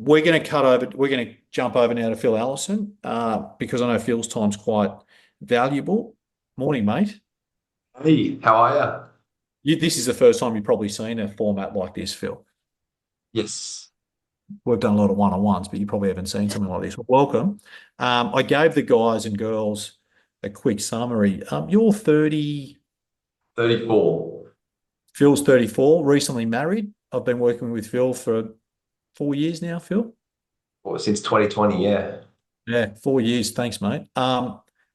we're going to cut over. We're going to jump over now to Phil Allison because I know Phil's time's quite valuable. Morning, mate. Hey, how are This is the first time you've probably seen a format like this, Phil. you? Yes. We've done a lot of one-on-ones, but you probably haven't seen something like this. Well, welcome. I gave the guys and girls a quick summary. You're 30, 34. Phil's 34, recently married. I've been working with Phil for 4 years now, Phil. Well, since 2020, yeah. Yeah, 4 years. Thanks, mate.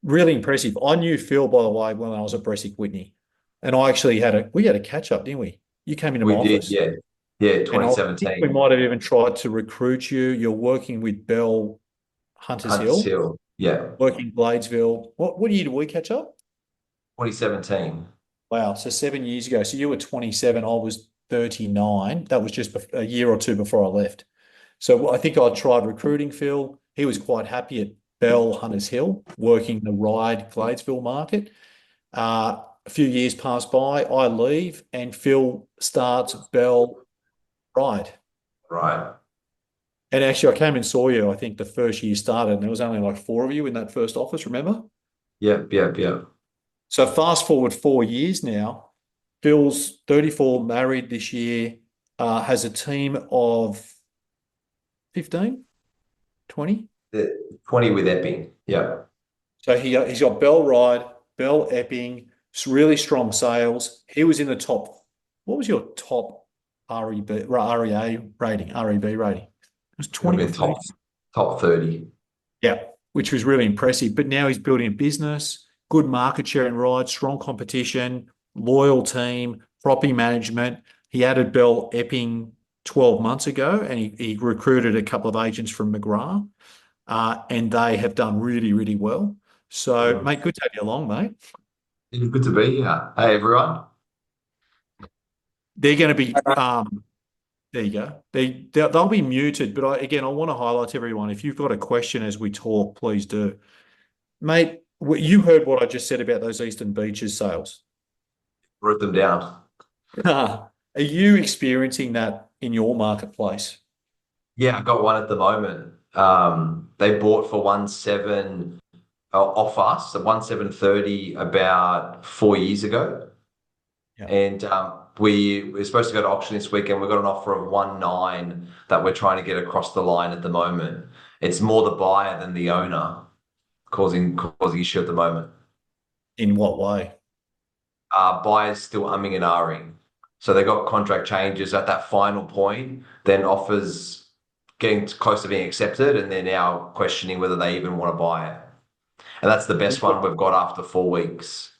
Really impressive. I knew Phil, by the way, when I was at Bresic Whitney, and I actually we had a catch up, didn't we? You came into my We did, office, yeah. Yeah, and I think we 2017. might have even tried to recruit you. You're working with Belle Hunters Hunters Hill, Hill, yeah. working Bladesville. What year did we catch up? 2017. Wow, so 7 years ago. So you were 27, I was 39. That was just a year or two before I left. So I think I tried recruiting Phil. He was quite happy at Bell Hunters Hill, working the Ryde Gladesville market. A few years pass by, I leave, and Phil starts Bell Ryde. Right. And actually, I came and saw you, I think, the first year started, and there was only like four of you in that first office, remember? Yep, yep, yep. So fast forward 4 years now, Phil's 34, married this year, has a team of 15, 20. The 20 with Epping. Yeah. So he's got Bell Ride, Bell Epping, really strong sales. He was in the top. What was your top REA rating? REB rating? It was It'll 20 be or a 30. top 30. Yeah, which was really impressive. But now he's building a business, good market share in rides, strong competition, loyal team, property management. He added Bell Epping 12 months ago, and he recruited a couple of agents from McGrath, and they have done really, really well. So, Mm. mate, good to have you along, mate. It's good to be here. Hey, everyone. They're going to be, there you go. They'll be muted, but again, I want to highlight to everyone, if you've got a question as we talk, please do. Mate, you heard what I just said about those Eastern Beaches sales. Wrote them down. Are you experiencing that in your marketplace? Yeah, I got one at the moment. They bought for 1.7 off us, so 1.730 about 4 years ago. Yeah. And we were supposed to go to auction this weekend. We got an offer of 1.9 that we're trying to get across the line at the moment. It's more the buyer than the owner causing issue at the moment. In what way? Buyers still umming and ahhing. So they got contract changes at that final point, then offers getting close to being accepted, and they're now questioning whether they even want to buy it. And that's the best one we've got after 4 weeks.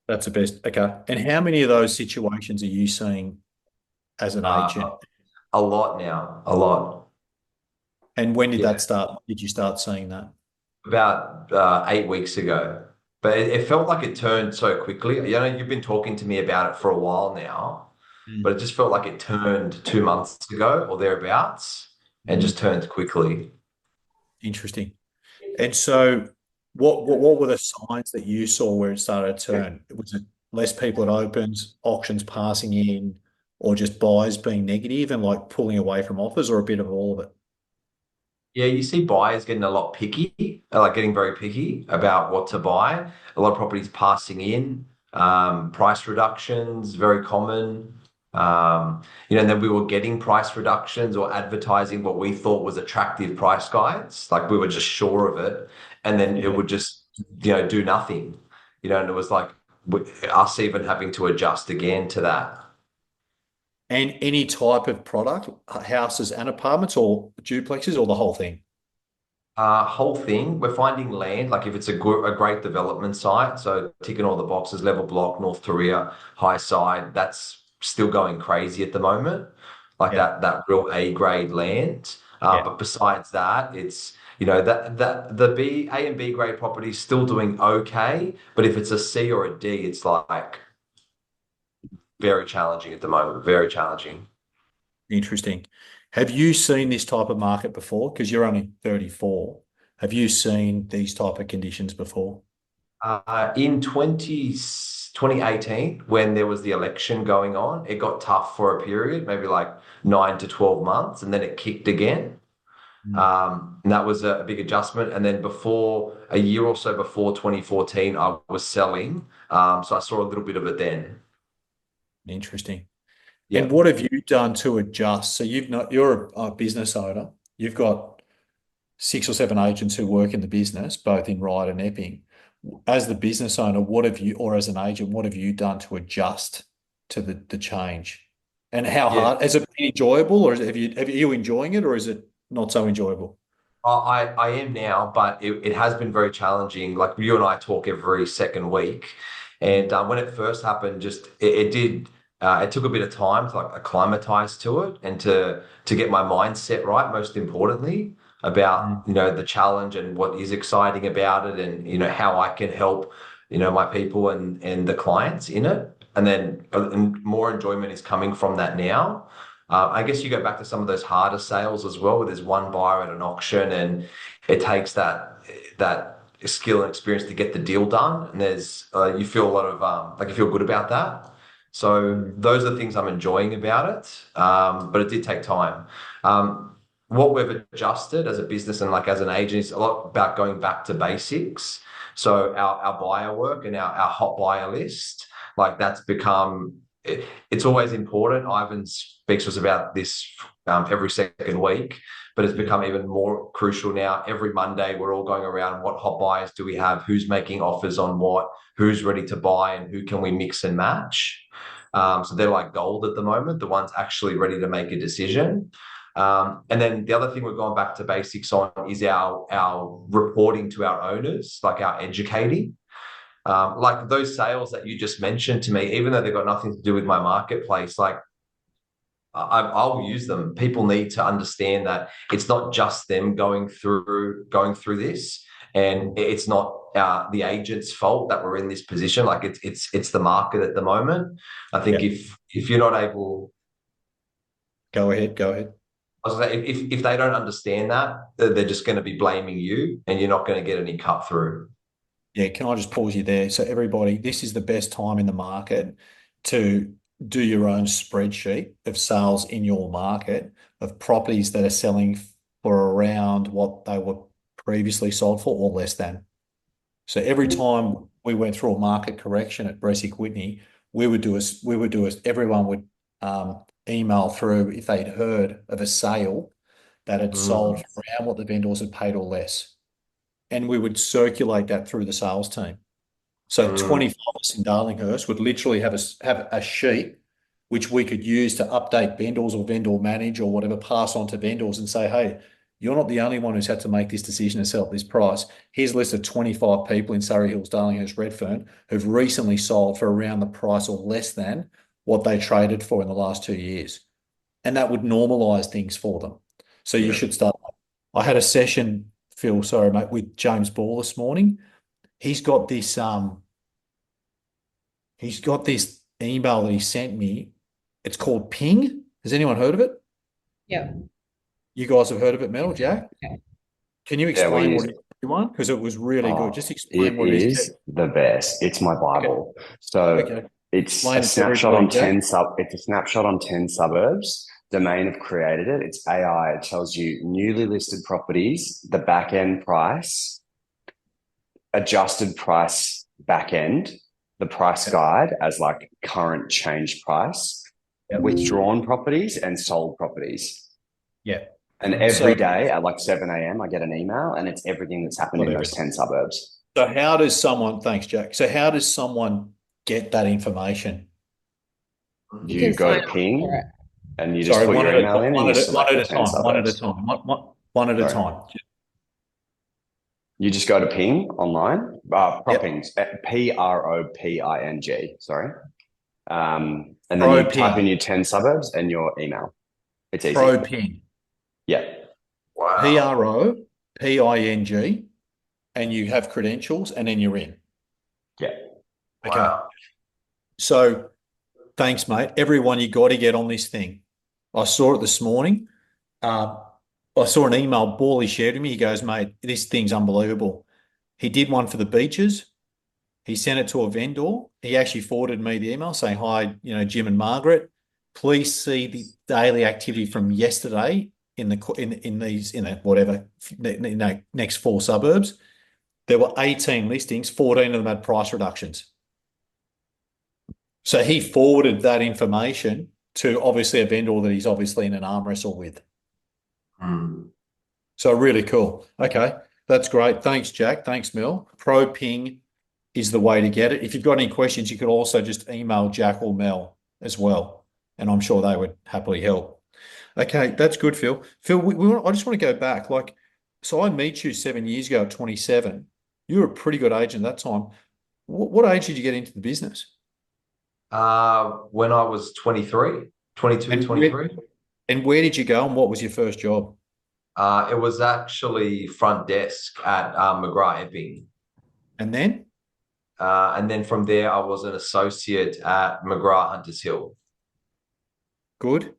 That's the best. Okay. And how many of those situations are you seeing as an Uh, agent? a lot now, a lot. And when did that Yeah, start? Did you start seeing that? about 8 weeks ago. But it felt like it turned so quickly. You've been talking to me about it for a while now, but it Mm. just felt like it turned 2 months ago or thereabouts and Mm. just turned quickly. Interesting. And so, what were the signs that you saw where it started to turn? Was it less people at opens, auctions passing in, or just buyers being negative and like pulling away from offers, or a bit of all of it? Yeah, you see buyers getting a lot picky, like getting very picky about what to buy. A lot of properties passing in, price reductions, very common. And then we were getting price reductions or advertising what we thought was attractive price guides. Like we were just sure of it. And then it Yeah. would just, do nothing, and it was like us even having to adjust again to that. And any type of product, houses and apartments, or duplexes, or the whole thing? Whole thing, we're finding land, like if it's a great development site, so ticking all the boxes, level block, North Korea, high side, that's still going crazy at the moment, like Yeah. that real A grade land. Yeah. But besides that, it's that the A and B grade property is still doing okay, but if it's a C or a D, it's like very challenging at the moment, very challenging. Interesting. Have you seen this type of market before? Because you're only 34. Have you seen these type of conditions before? In 2018, when there was the election going on, it got tough for a period, maybe like 9 to 12 months, and then it kicked again. Mm. And that was a big adjustment. And then before a year or so before 2014, I was selling. So I saw a little bit of it then. Interesting. And Yeah. what have you done to adjust? So you're a business owner. You've got 6 or 7 agents who work in the business, both in Ryde and Epping. As the business owner, what have you, or as an agent, what have you done to adjust to the change? And how Yeah. hard? Has it been enjoyable, or are you enjoying it, or is it not so enjoyable? I am now, but it has been very challenging. Like you and I talk every second week, and when it first happened, it took a bit of time to like acclimatize to it and to get my mindset right. Most importantly, about Mm. the challenge and what is exciting about it, and how I can help my people and the clients in it, and then and more enjoyment is coming from that now. I guess you go back to some of those harder sales as well, where there's one buyer at an auction, and it takes that skill and experience to get the deal done. And there's you feel a lot of like you feel good about that. So Mm. those are the things I'm enjoying about it. But it did take time. What we've adjusted as a business and like as an agent is a lot about going back to basics. So our buyer work and our hot buyer list, like that's become it's always important. Ivan speaks to us about this every second week, but it's Yeah. become even more crucial now. Every Monday, we're all going around. What hot buyers do we have? Who's making offers on what? Who's ready to buy? And who can we mix and match? So they're like gold at the moment, the ones actually ready to make a decision. And then the other thing we're going back to basics on is our reporting to our owners, like our educating. Like those sales that you just mentioned to me, even though they've got nothing to do with my marketplace, like I'll use them. People need to understand that it's not just them going through this, and it's not the agent's fault that we're in this position. Like it's the market at the moment. I think Yeah. if you're not able, Go ahead. Go ahead. I was gonna say, if they don't understand that, they're just going to be blaming you, and you're not going to get any cut through. Yeah, can I just pause you there? So everybody, this is the best time in the market to do your own spreadsheet of sales in your market of properties that are selling for around what they were previously sold for or less than. So every time we went through a market correction at Bresic Whitney, everyone would email through if they'd heard of a sale that had sold Mm, for around what the vendors had paid or less. And we would circulate that through the sales team. So mm, 25 of us in Darlinghurst would literally have a sheet which we could use to update vendors or vendor manage or whatever, pass on to vendors and say, hey, you're not the only one who's had to make this decision to sell at this price. Here's a list of 25 people in Surrey Hills, Darlinghurst, Redfern who've recently sold for around the price or less than what they traded for in the last 2 years. And that would normalize things for them. So you yeah. should start. I had a session, Phil, sorry, mate, with James Ball this morning. He's got this he's got this email that he sent me. It's called Ping. Has anyone heard of it? Yeah. You guys have heard of it, Mel, Jack? Can you Yeah, we explain use what it is, everyone? Because it was really good. oh, Just explain it what it is. is the best. It's my Okay. Bible. So Okay. it's Explain it to everybody, Jack. it's a snapshot on 10 suburbs. Domain have created it. It's AI. It tells you newly listed properties, the back end price, adjusted price back end, the price guide as like current change price, Yep. withdrawn properties and sold properties. Yeah. And every So day at like 7 a.m., I get an email and it's everything that's happened in whatever. those 10 suburbs. So how does someone, thanks, Jack. So how does someone get that information? You You can go sign to up for Ping it. and you just Sorry, put one your at a email time, in and one you at one select at the a 10 time, one at a suburbs. time, one at a Sorry. time. You just go to Ping online, Yep. Proping, Proping, sorry. And then Pro you type in Ping. your 10 suburbs and your email. It's Pro easy. Ping. Yeah. Wow. PROPING, and you have credentials, and then you're in. Yeah. Okay. Wow. So thanks, mate. Everyone, you got to get on this thing. I saw it this morning. Uh, I saw an email Bally shared with me. He goes, mate, this thing's unbelievable. He did one for the beaches. He sent it to a vendor. He actually forwarded me the email saying, hi, Jim and Margaret, please see the daily activity from yesterday in these, whatever, next 4 suburbs, there were 18 listings, 14 of them had price reductions. So he forwarded that information to obviously a vendor that he's obviously in an arm wrestle with. Mm. So really cool. Okay, that's great. Thanks, Jack. Thanks, Mel. ProPing is the way to get it. If you've got any questions, you could also just email Jack or Mel as well, and I'm sure they would happily help. Okay, that's good, Phil. Phil, I just want to go back. Like, so I met you 7 years ago at 27. You were a pretty good agent at that time. What age did you get into the business? When I was 23, 22, And 23. And where did you go and what was your first job? It was actually front desk at McGrath Epping. And then? And then from there, I was an associate at McGrath Hunters Hill. Good.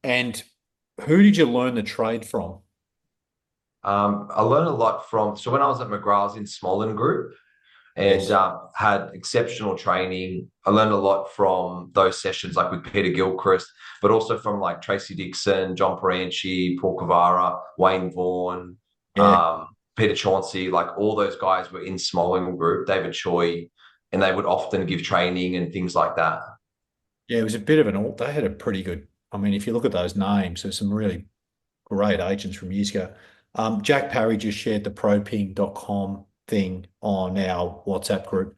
And who did you learn the trade from? I learned a lot so when I was at McGrath, I was in Smolin Group and Yes. had exceptional training. I learned a lot from those sessions, like with Peter Gilchrist, but also from like Tracy Dixon, John Peranchi, Paul Cavara, Wayne Vaughan, Yeah. Peter Chauncey, like all those guys were in Smolin Group, David Choi, and they would often give training and things like that. Yeah, it was a bit of they had a pretty good, I mean, if you look at those names, there's some really great agents from years ago. Jack Parry just shared the proping.com thing on our WhatsApp group.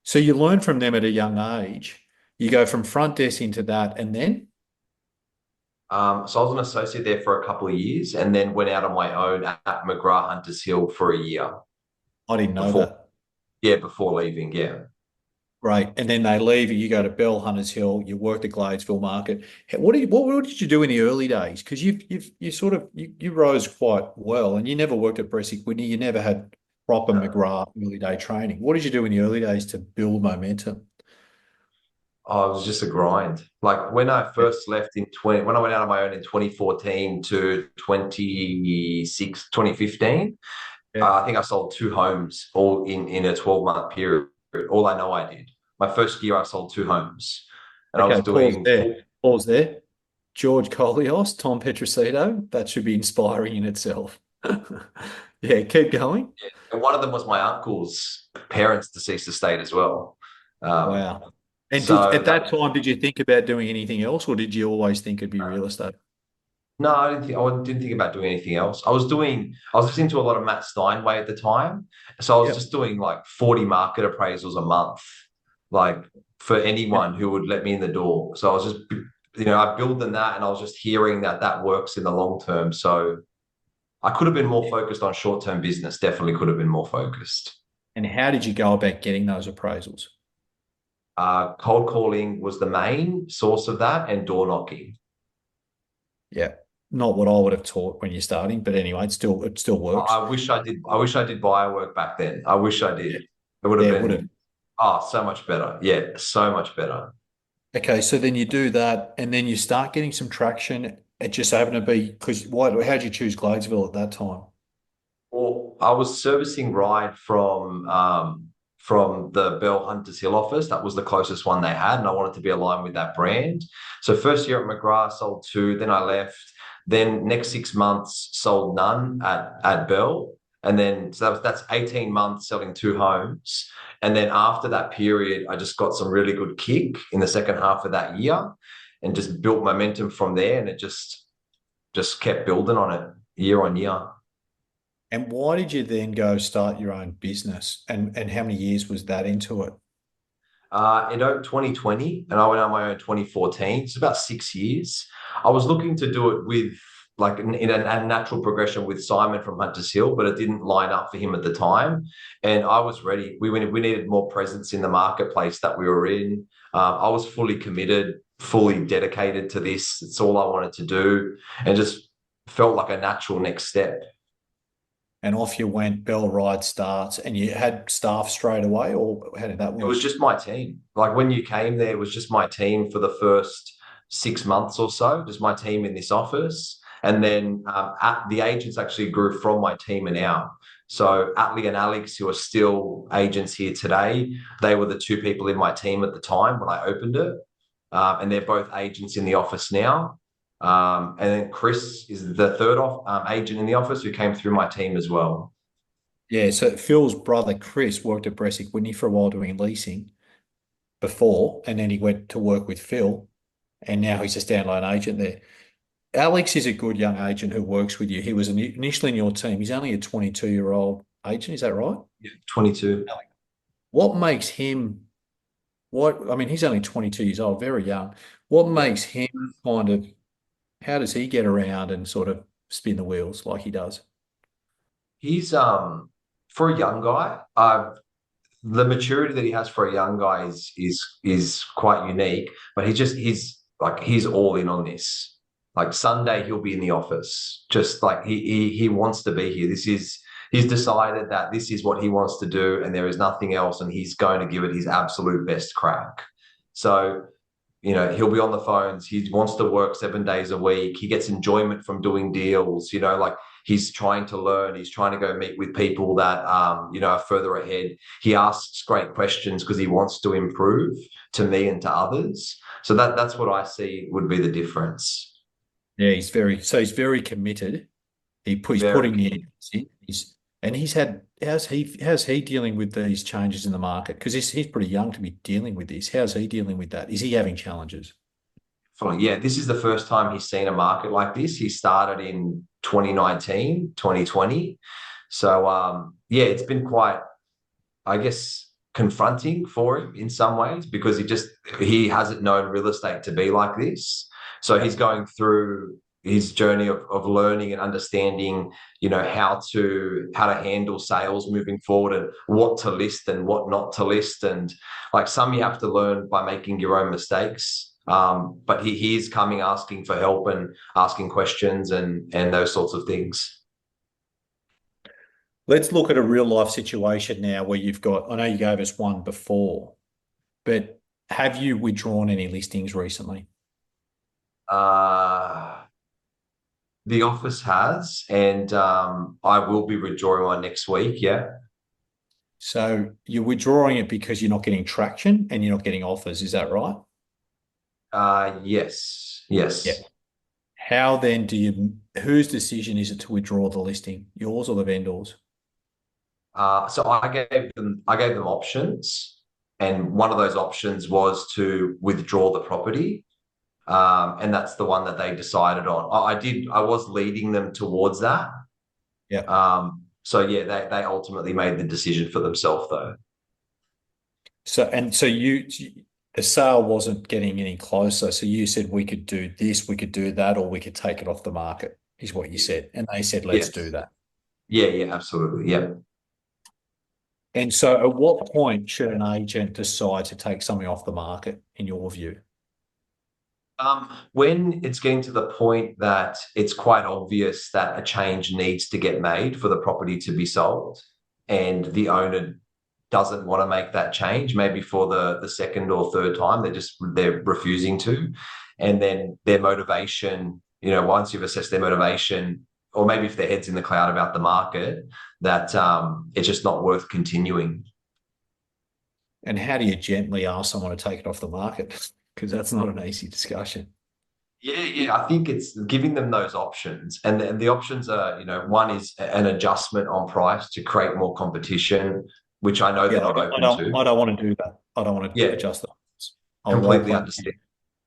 So you learn from them at a young age. You go from front desk into that, and then? So I was an associate there for a couple of years and then went out on my own at McGrath Hunters Hill for a year. I didn't know Before, that. yeah, before leaving, yeah. Great. And then they leave you go to Belle, Hunters Hill, you work the Gladesville market. What did you do in the early days? Because you rose quite well and you never worked at Bresic Whitney. You never had proper McGrath early day training. What did you do in the early days to build momentum? Oh, it was just a grind. Like when I first left when I went out on my own in 2014 to 2015, Yeah. I think I sold 2 homes all in a 12-month period. All I know I did. My first year, I sold 2 homes, and I was Okay, pause doing. there. Pause there. George Colios, Tom Petrosito, that should be inspiring in itself. Yeah, keep going. And one of them was my uncle's parents' deceased estate as well. Wow. And So at that time, did you think about doing anything else, or did you always think it'd be real estate? no, I didn't think about doing anything else. I was listening to a lot of Matt Steinway at the time. So I was Yep. just doing like 40 market appraisals a month, like for anyone who would let me in the door. So I was just, I built on that and I was just hearing that works in the long term. So I could have been more focused on short-term business, definitely could have been more focused. And how did you go about getting those appraisals? Cold calling was the main source of that and door knocking. Yeah. Not what I would have taught when you're starting, but anyway, it still works. I wish I did buyer work back then. I wish I did. Yeah. It would have Yeah, it would been so much better. Yeah, so much better. Okay, so then you do that, and then you start getting some traction. It just happened to be because how'd you choose Gladesville at that time? Well, I was servicing Ryde from the Belle Hunters Hill office. That was the closest one they had, and I wanted to be aligned with that brand. So first year at McGrath, sold 2, then I left. Then next 6 months, sold none at Belle. And then so that's 18 months selling 2 homes. And then after that period, I just got some really good kick in the second half of that year and just built momentum from there. And it just kept building on it year on year. And why did you then go start your own business? And how many years was that into it? In 2020, and I went on my own 2014. It's about 6 years. I was looking to do it with like in a natural progression with Simon from Hunters Hill, but it didn't line up for him at the time. And I was ready. We needed more presence in the marketplace that we were in. I was fully committed, fully dedicated to this. It's all I wanted to do, and just felt like a natural next step. And off you went, Bell Ride starts, and you had staff straight away, or how did that It work? was just my team. Like when you came there, it was just my team for the first 6 months or so, just my team in this office. And then the agents actually grew from my team and out. So Atlee and Alex, who are still agents here today, they were the 2 people in my team at the time when I opened it. And they're both agents in the office now. And then Chris is the third agent in the office who came through my team as well. Yeah, so Phil's brother Chris worked at Bresic Whitney for a while doing leasing before, and then he went to work with Phil, and now he's a standalone agent there. Alex is a good young agent who works with you. He was initially in your team. He's only a 22-year-old agent, is that right? Yeah, 22. What makes him I mean, he's only 22 years old, very young. What makes him kind of, how does he get around and sort of spin the wheels like he does? He's for a young guy, the maturity that he has for a young guy is quite unique. But he's all in on this. Like Sunday, he'll be in the office. Just like he wants to be here. He's decided that this is what he wants to do, and there is nothing else, and he's going to give it his absolute best crack. So he'll be on the phones. He wants to work 7 days a week. He gets enjoyment from doing deals. Like he's trying to learn. He's trying to go meet with people that, are further ahead. He asks great questions because he wants to improve to me and to others. So that's what I see would be the difference. Yeah, he's very committed. He's Very. putting the efforts in. How's he dealing with these changes in the market? Because he's pretty young to be dealing with this. How's he dealing with that? Is he having challenges? Fine. Yeah, this is the first time he's seen a market like this. He started in 2019, 2020. So, yeah, it's been quite, I guess, confronting for him in some ways because he hasn't known real estate to be like this. So he's going through his journey of learning and understanding, how to handle sales moving forward and what to list and what not to list. And like some you have to learn by making your own mistakes. But he is coming asking for help and asking questions and those sorts of things. Let's look at a real life situation now where I know you gave us one before, but have you withdrawn any listings recently? The office has, and I will be withdrawing one next week. Yeah. So you're withdrawing it because you're not getting traction and you're not getting offers. Is that right? Yes. Yeah. Yes. How then whose decision is it to withdraw the listing? Yours or the vendor's? So I gave them options, and one of those options was to withdraw the property. And that's the one that they decided on. I was leading them towards that. Yeah. So yeah, they ultimately made the decision for themselves though. So the sale wasn't getting any closer. So you said we could do this, we could do that, or we could take it off the market, is what you said. And they said, let's Yes. do that. Yeah, absolutely. Yeah. And so at what point should an agent decide to take something off the market, in your view? When it's getting to the point that it's quite obvious that a change needs to get made for the property to be sold, and the owner doesn't want to make that change, maybe for the second or third time, they're refusing to, and then their motivation, once you've assessed their motivation, or maybe if their head's in the cloud about the market, that it's just not worth continuing. And how do you gently ask someone to take it off the market? Because that's not an easy discussion. Yeah. I think it's giving them those options, and the options are, one is an adjustment on price to create more competition, which I know they're not open to. I don't want to do that. I don't want to adjust the price. Completely understand.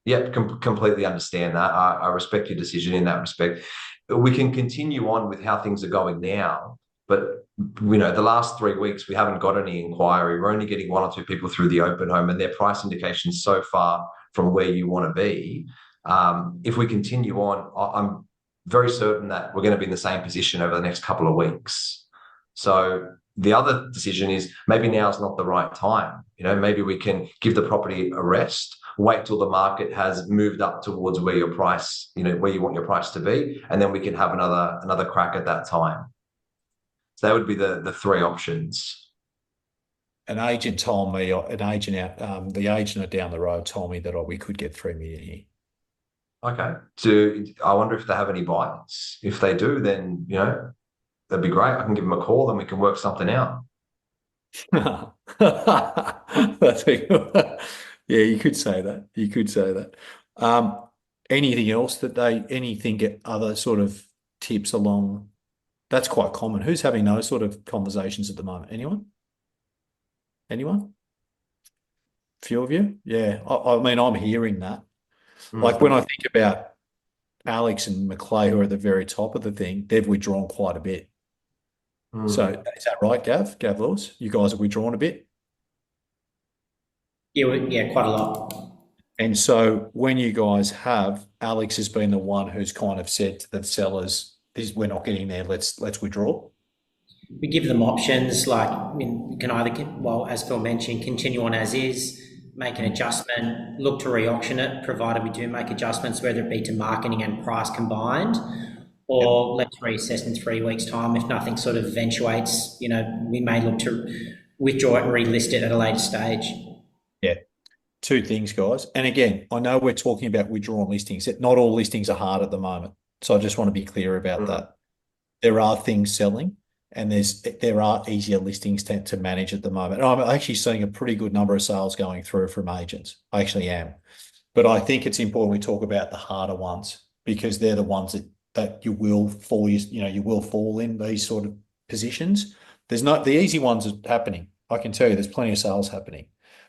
Yeah, completely understand that. I respect your decision in that respect. We can continue on with how things are going now, but the last 3 weeks we haven't got any inquiry. We're only getting one or two people through the open home, and their price indications so far from where you want to be. If we continue on, I'm very certain that we're going to be in the same position over the next couple of weeks. So the other decision is maybe now is not the right time. Maybe we can give the property a rest, wait till the market has moved up towards where your price, where you want your price to be, and then we can have another crack at that time. So that would be the three options. An agent told me, the agent down the road told me that we could get 3 million here. Okay. I wonder if they have any bites. If they do, then that'd be great. I can give them a call, then we can work something out. Yeah, you could say that. Anything else anything other sort of tips along? That's quite common. Who's having those sort of conversations at the moment? Anyone? Anyone? Few of you? Yeah. I mean, I'm hearing that. Like when I think about Alex and McClay, who are at the very top of the thing, they've withdrawn quite a bit. So is that right, Gav? Gav Lewis? You guys have withdrawn a bit? Yeah, quite a lot. And so when you guys have, Alex has been the one who's kind of said to the sellers, we're not getting there, let's withdraw. We give them options like, you can either, well, as Phil mentioned, continue on as is, make an adjustment, look to re-auction it, provided we do make adjustments, whether it be to marketing and price combined, or let's reassess in 3 weeks' time. If nothing sort of eventuates, we may look to withdraw it and relist it at a later stage. Yeah. Two things, guys. And again, I know we're talking about withdrawn listings. Not all listings are hard at the moment. So I just want to be clear about that. There are things selling and there are easier listings to manage at the moment. And I'm actually seeing a pretty good number of sales going through from agents. I actually am. But I think it's important we talk about the harder ones because they're the ones that you will fall in these sort of positions. The easy ones are happening. I can tell you there's plenty of sales happening.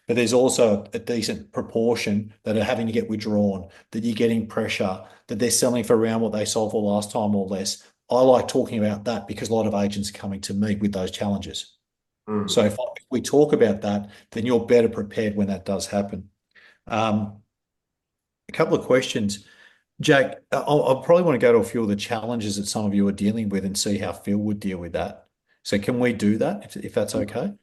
But there's also a decent proportion that are having to get withdrawn, that you're getting pressure, that they're selling for around what they sold for last time or less. I like talking about that because a lot of agents are coming to me with those challenges. So if we talk about that, then you're better prepared when that does happen. A couple of questions. Jack, I probably want to go to a few of the challenges that some of you are dealing with and see how Phil would deal with that. So can we do that if that's okay?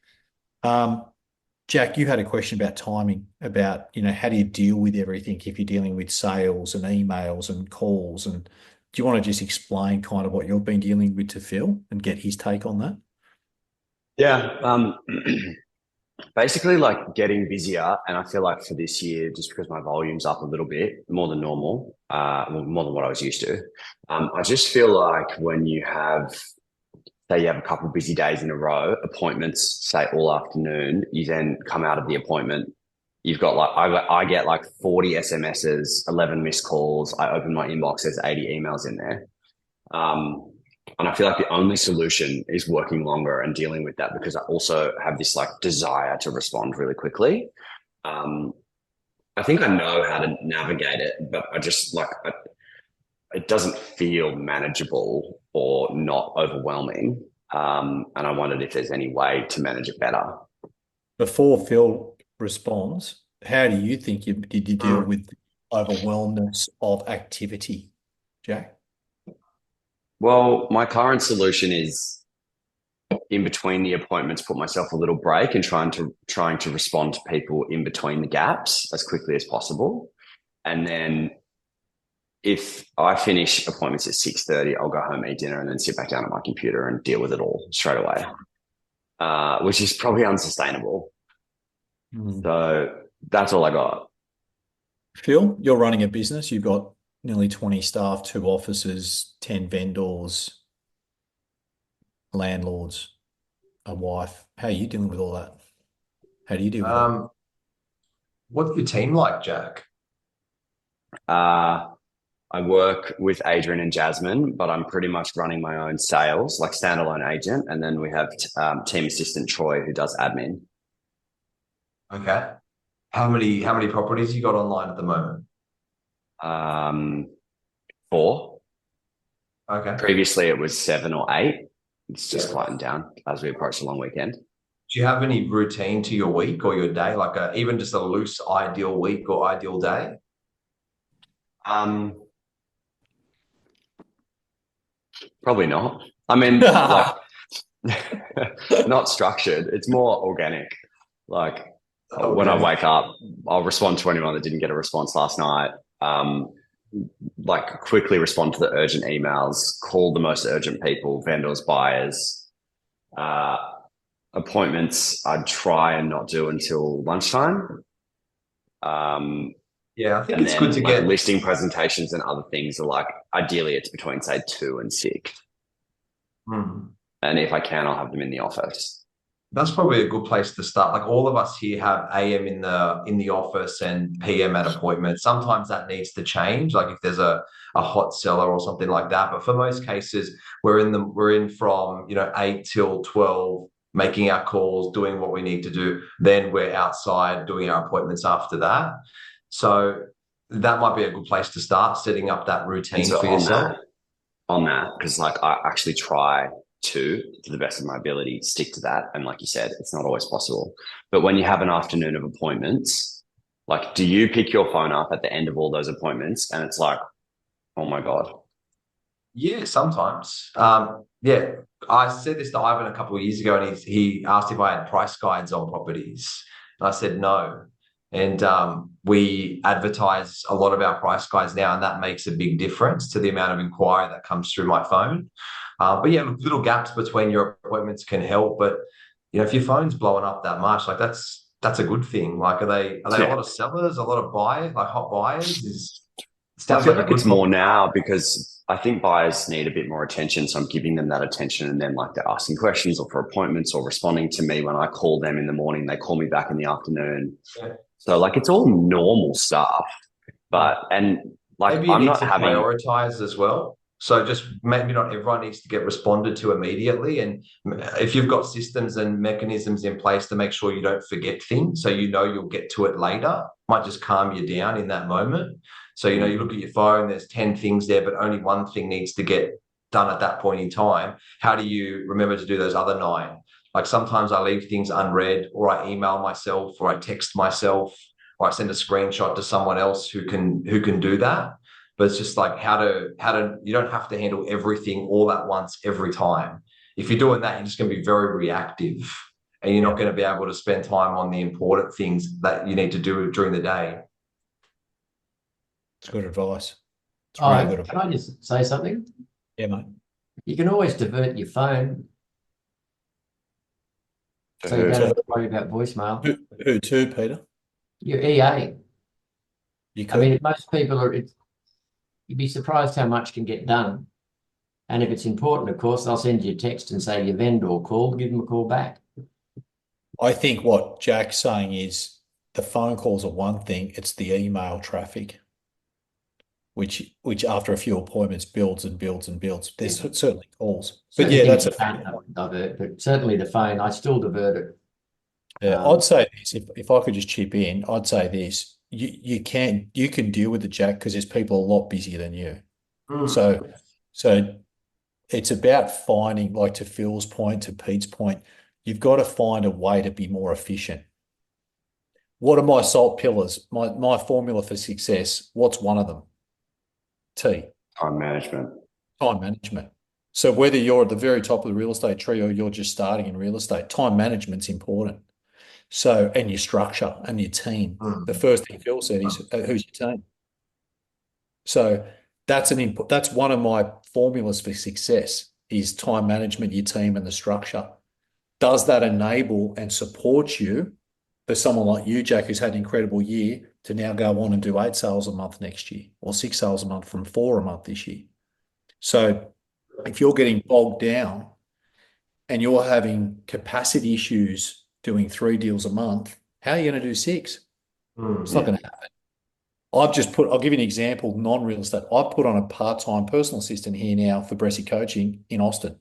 Jack, you had a question about timing, about, how do you deal with everything if you're dealing with sales and emails and calls? And do you want to just explain kind of what you've been dealing with to Phil and get his take on that? Yeah. Basically like getting busier. And I feel like for this year, just because my volume's up a little bit more than normal, more than what I was used to. I just feel like when you have, say you have a couple of busy days in a row, appointments, say all afternoon, you then come out of the appointment, you've got I get like 40 SMSs, 11 missed calls. I open my inbox, there's 80 emails in there. And I feel like the only solution is working longer and dealing with that because I also have this like desire to respond really quickly. I think I know how to navigate it, but I just it doesn't feel manageable or not overwhelming. And I wondered if there's any way to manage it better. Before Phil responds, how do you think did you deal with the overwhelmness of activity, Jack? Well, my current solution is in between the appointments, put myself a little break and trying to respond to people in between the gaps as quickly as possible. And then if I finish appointments at 6:30, I'll go home, eat dinner, and then sit back down at my computer and deal with it all straight away, which is probably unsustainable. So that's all I got. Phil, you're running a business. You've got nearly 20 staff, 2 offices, 10 vendors, landlords, a wife. How are you dealing with all that? How do you deal with that? What's your team like, Jack? I work with Adrian and Jasmine, but I'm pretty much running my own sales, like standalone agent. And then we have team assistant Troy who does admin. Okay. How many properties you got online at the moment? 4. Okay. Previously it was 7 or 8. It's just quieting down as we approach the long weekend. Do you have any routine to your week or your day, like even just a loose ideal week or ideal day? Probably not. I mean, like not structured. It's more organic. Like when I wake up, I'll respond to anyone that didn't get a response last night. Like quickly respond to the urgent emails, call the most urgent people, vendors, buyers. Appointments I'd try and not do until lunchtime. Yeah, I think it's good to like get listing presentations and other things are like, ideally it's between say 2 and 6. And if I can, I'll have them in the office. That's probably a good place to start. Like all of us here have AM in the office and PM at appointments. Sometimes that needs to change, like if there's a hot seller or something like that. But for most cases, we're in from 8 till 12, making our calls, doing what we need to do. Then we're outside doing our appointments after that. So that might be a good place to start, setting up that routine And so for yourself. on that, because like I actually try to the best of my ability, stick to that. And like you said, it's not always possible. But when you have an afternoon of appointments, like, do you pick your phone up at the end of all those appointments and it's like, oh my God? Yeah, sometimes. Yeah, I said this to Ivan a couple of years ago, and he asked if I had price guides on properties, and I said no. And we advertise a lot of our price guides now, and that makes a big difference to the amount of inquiry that comes through my phone. But yeah, little gaps between your appointments can help. But if your phone's blowing up that much, like that's a good thing. Like, are they a lot of sellers, a lot of buyers, like hot buyers? I Sounds feel like a like good it's more now because I think buyers need a bit more attention. So I'm giving them that attention, and then like they're asking questions or for appointments or responding to me when I call them in the morning. They call me back in the afternoon. Yeah. So like it's all normal stuff. And like Maybe you I'm need not to having prioritize as well. So just maybe not everyone needs to get responded to immediately. And if you've got systems and mechanisms in place to make sure you don't forget things, so you'll get to it later, might just calm you down in that moment. So you look at your phone, there's 10 things there, but only one thing needs to get done at that point in time. How do you remember to do those other 9? Like sometimes I leave things unread, or I email myself, or I text myself, or I send a screenshot to someone else who can do that. But it's just like how to you don't have to handle everything all at once every time. If you're doing that, you're just going to be very reactive, and you're not going to be able to spend time on the important things that you need to do during the day. It's good advice. It's really good advice. Can I just say something? Yeah, mate. You can always divert your phone, so you don't have to worry about voicemail. Who to, Peter? Your EA. You I could. mean, most people you'd be surprised how much can get done. And if it's important, of course, they'll send you a text and say your vendor called, give them a call back. I think what Jack's saying is the phone calls are one thing, it's the email traffic, which after a few appointments builds and builds and builds. There's certainly calls. But yeah, that's divert, but certainly the phone, I still divert it. Yeah, I'd say this, if I could just chip in, I'd say this. You can deal with the Jack because there's people a lot busier than you. So it's about finding, like to Phil's point, to Pete's point, you've got to find a way to be more efficient. What are my salt pillars? My formula for success, what's one of them? time management. Time management. So whether you're at the very top of the real estate tree or you're just starting in real estate, time management's important. So, and your structure and your team. The first thing Phil said is, who's your team? So that's that's one of my formulas for success is time management, your team and the structure. Does that enable and support you for someone like you, Jack, who's had an incredible year to now go on and do 8 sales a month next year or 6 sales a month from 4 a month this year? So if you're getting bogged down and you're having capacity issues doing 3 deals a month, how are you going to do 6? It's not going to happen. I'll give you an example, non-real estate. I've put on a part-time personal assistant here now for Bressie Coaching in Austin.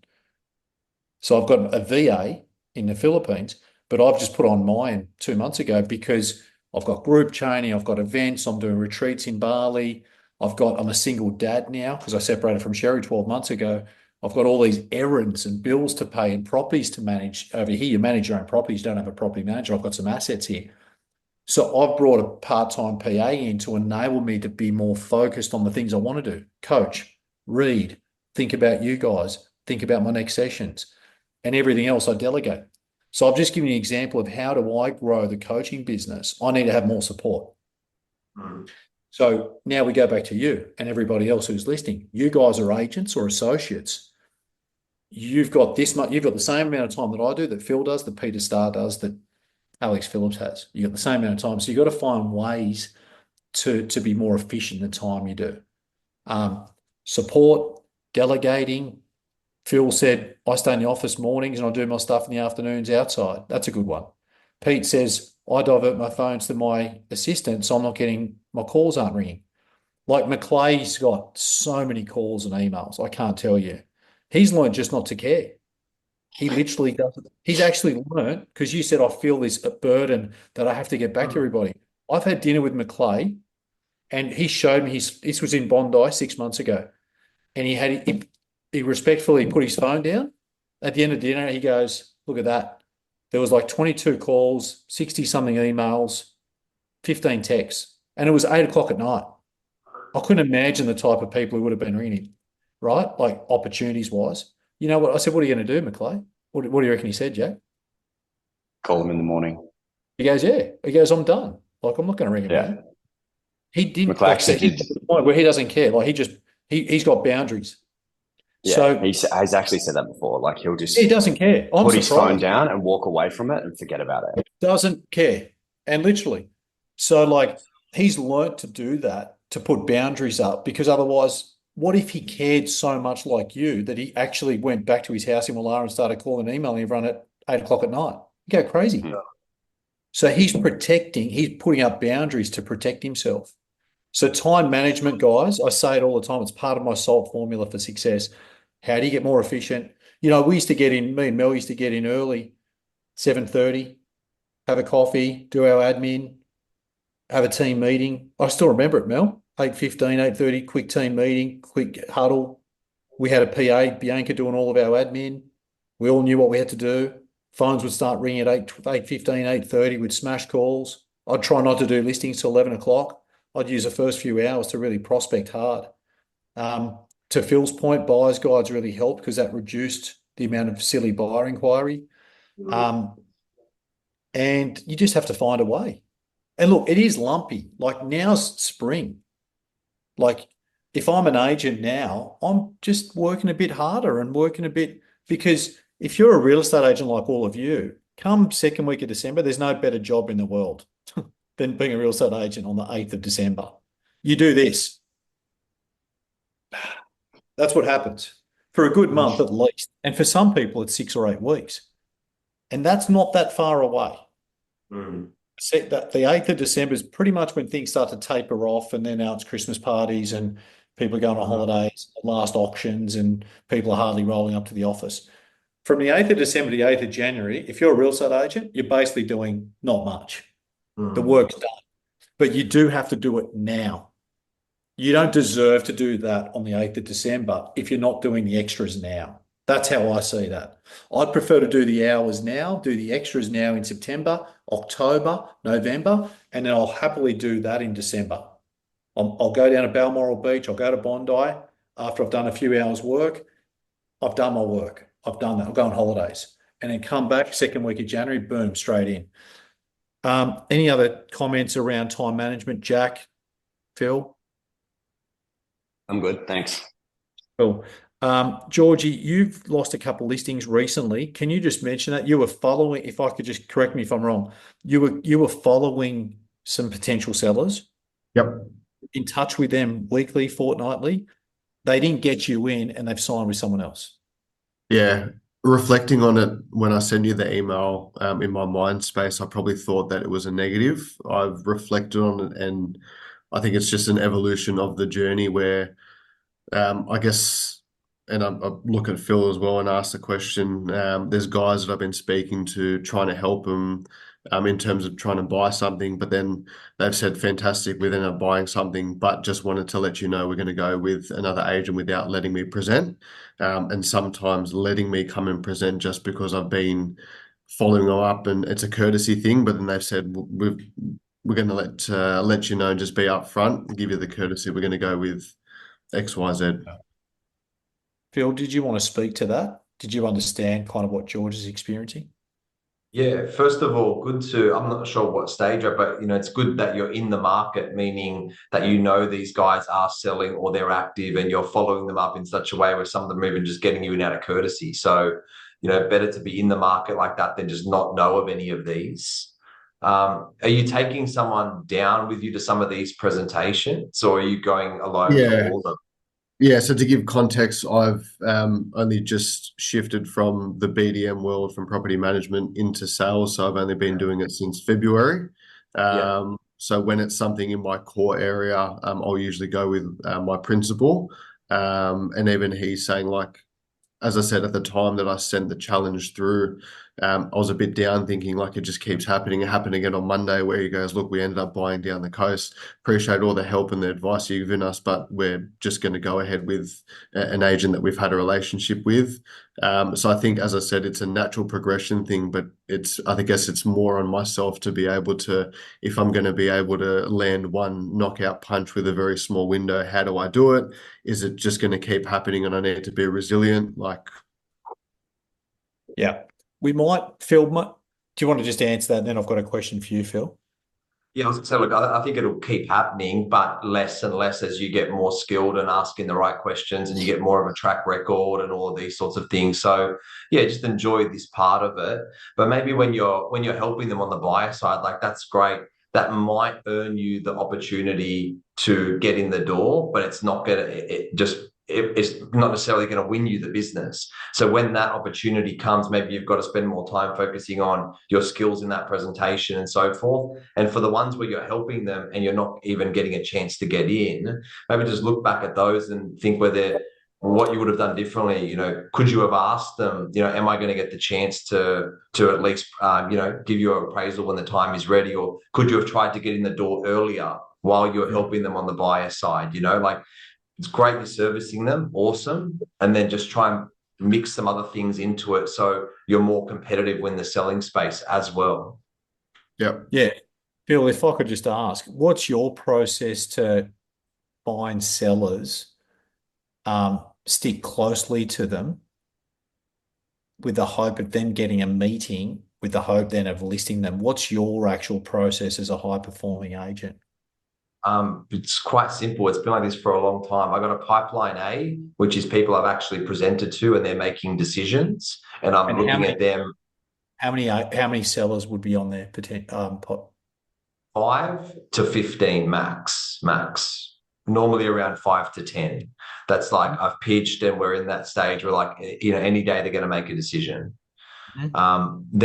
So I've got a VA in the Philippines, but I've just put on mine 2 months ago because I've got group training, I've got events, I'm doing retreats in Bali. I'm a single dad now because I separated from Sherry 12 months ago. I've got all these errands and bills to pay and properties to manage. Over here, you manage your own properties, you don't have a property manager. I've got some assets here. So I've brought a part-time PA in to enable me to be more focused on the things I want to do. Coach, read, think about you guys, think about my next sessions, and everything else I delegate. So I've just given you an example of how do I grow the coaching business. I need to have more support. So now we go back to you and everybody else who's listening. You guys are agents or associates. You've got the same amount of time that I do, that Phil does, that Peter Starr does, that Alex Phillips has. You've got the same amount of time. So you've got to find ways to be more efficient in the time you do. Support, delegating, Phil said, I stay in the office mornings and I do my stuff in the afternoons outside. That's a good one. Pete says, I divert my phones to my assistant, so I'm not getting, my calls aren't ringing. Like Maclay's got so many calls and emails, I can't tell you. He's learned just not to care. He literally doesn't. He's actually learned, because you said, I feel this burden that I have to get back to everybody. I've had dinner with Maclay and he showed me this was in Bondi 6 months ago. And he respectfully put his phone down. At the end of dinner, he goes, look at that. There was like 22 calls, 60 something emails, 15 texts, and it was 8 o'clock at night. I couldn't imagine the type of people who would have been ringing, right? Like opportunities wise. You know what? I said, what are you going to do, Maclay? What do you reckon he said, Jack? Call them in the morning. He goes, yeah. He goes, I'm done. Like, I'm not going to ring him Yeah. now. He didn't, Maclay like, so actually he's did. to the point where he doesn't care. Like, he's got boundaries. Yeah, So he's actually said that before. Like he'll just he doesn't care. I'm put his phone surprised. down and walk away from it and forget about it. Doesn't care. And literally. So like he's learnt to do that, to put boundaries up, because otherwise, what if he cared so much like you that he actually went back to his house in Wallara and started calling and emailing everyone at 8 o'clock at night? You go crazy. Mhm. So he's putting up boundaries to protect himself. So time management, guys, I say it all the time, it's part of my SALT formula for success. How do you get more efficient? You know, me and Mel used to get in early, 7:30, have a coffee, do our admin, have a team meeting. I still remember it, Mel. 8:15, 8:30, quick team meeting, quick huddle. We had a PA, Bianca, doing all of our admin. We all knew what we had to do. Phones would start ringing at 8:15, 8:30. We'd smash calls. I'd try not to do listings till 11 o'clock. I'd use the first few hours to really prospect hard. To Phil's point, buyer's guides really helped because that reduced the amount of silly buyer inquiry. And you just have to find a way. And look, it is lumpy. Like now's spring. Like if I'm an agent now, I'm just working a bit harder and working a bit, because if you're a real estate agent like all of you, come second week of December, there's no better job in the world than being a real estate agent on the 8th of December. You do this. That's what happens for a good month at least. And for some people, it's 6 or 8 weeks. And that's not that far away. That the 8th of December is pretty much when things start to taper off, and then now it's Christmas parties and people are going on holidays, last auctions, and people are hardly rolling up to the office. From the 8th of December to the 8th of January, if you're a real estate agent, you're basically doing not much. The work's done. But you do have to do it now. You don't deserve to do that on the 8th of December if you're not doing the extras now. That's how I see that. I'd prefer to do the hours now, do the extras now in September, October, November, and then I'll happily do that in December. I'll go down to Balmoral Beach, I'll go to Bondi after I've done a few hours work. I've done my work. I've done that. I'll go on holidays and then come back second week of January, boom, straight in. Any other comments around time management, Jack, Phil? I'm good, thanks. Cool. Georgie, you've lost a couple of listings recently. Can you just mention that you were following, if I could just correct me if I'm wrong, you were following some potential sellers? Yep. In touch with them weekly, fortnightly. They didn't get you in and they've signed with someone else. Yeah. Reflecting on it, when I send you the email, in my mind space, I probably thought that it was a negative. I've reflected on it, and I think it's just an evolution of the journey where, I guess, and I look at Phil as well and ask the question, there's guys that I've been speaking to trying to help them in terms of trying to buy something, but then they've said, fantastic, we then are buying something, but just wanted to let you know we're going to go with another agent without letting me present. And sometimes letting me come and present just because I've been following them up and it's a courtesy thing, but then they've said, we're going to let you know, just be upfront, give you the courtesy. We're going to go with X, Y, Z. Phil, did you want to speak to that? Did you understand kind of what George is experiencing? Yeah, first of all, I'm not sure what stage you're, but it's good that you're in the market, meaning that these guys are selling or they're active and you're following them up in such a way where some of them are even just getting you in out of courtesy. So, better to be in the market like that than just not know of any of these. Are you taking someone down with you to some of these presentations, or are you going alone to all of them? Yeah, so to give context, I've only just shifted from the BDM world, from property management into sales. So I've only been doing it since February. Yeah. So when it's something in my core area, I'll usually go with my principal. And even he's saying, like, as I said at the time that I sent the challenge through, I was a bit down thinking like it just keeps happening. It happened again on Monday where he goes, look, we ended up buying down the coast. Appreciate all the help and the advice you've given us, but we're just going to go ahead with an agent that we've had a relationship with. So I think, as I said, it's a natural progression thing, but I guess it's more on myself to be able to, if I'm going to be able to land one knockout punch with a very small window, how do I do it? Is it just going to keep happening and I need to be resilient? Like, Yeah. We might, Phil, do you want to just answer that? And then I've got a question for you, Phil. Yeah, I was going to say, look, I think it'll keep happening, but less and less as you get more skilled and asking the right questions and you get more of a track record and all of these sorts of things. So yeah, just enjoy this part of it. But maybe when you're helping them on the buyer side, like that's great. That might earn you the opportunity to get in the door, but it's not gonna it's not necessarily going to win you the business. So when that opportunity comes, maybe you've got to spend more time focusing on your skills in that presentation and so forth. And for the ones where you're helping them and you're not even getting a chance to get in, maybe just look back at those and think what you would have done differently. Could you have asked them, am I going to get the chance to at least, give you an appraisal when the time is ready? Or could you have tried to get in the door earlier while you're helping them on the buyer side? Like, it's great you're servicing them, awesome. And then just try and mix some other things into it so you're more competitive when the selling space as well. yeah. Yeah. Phil, if I could just ask, what's your process to find sellers, stick closely to them with the hope of them getting a meeting, with the hope then of listing them? What's your actual process as a high-performing agent? It's quite simple. It's been like this for a long time. I got a pipeline A, which is people I've actually presented to and they're making decisions, and I'm looking at them. How many sellers would be on their pot? 5 to 15 max. Normally around 5 to 10. That's like I've pitched and we're in that stage where like, any day they're going to make a decision. Then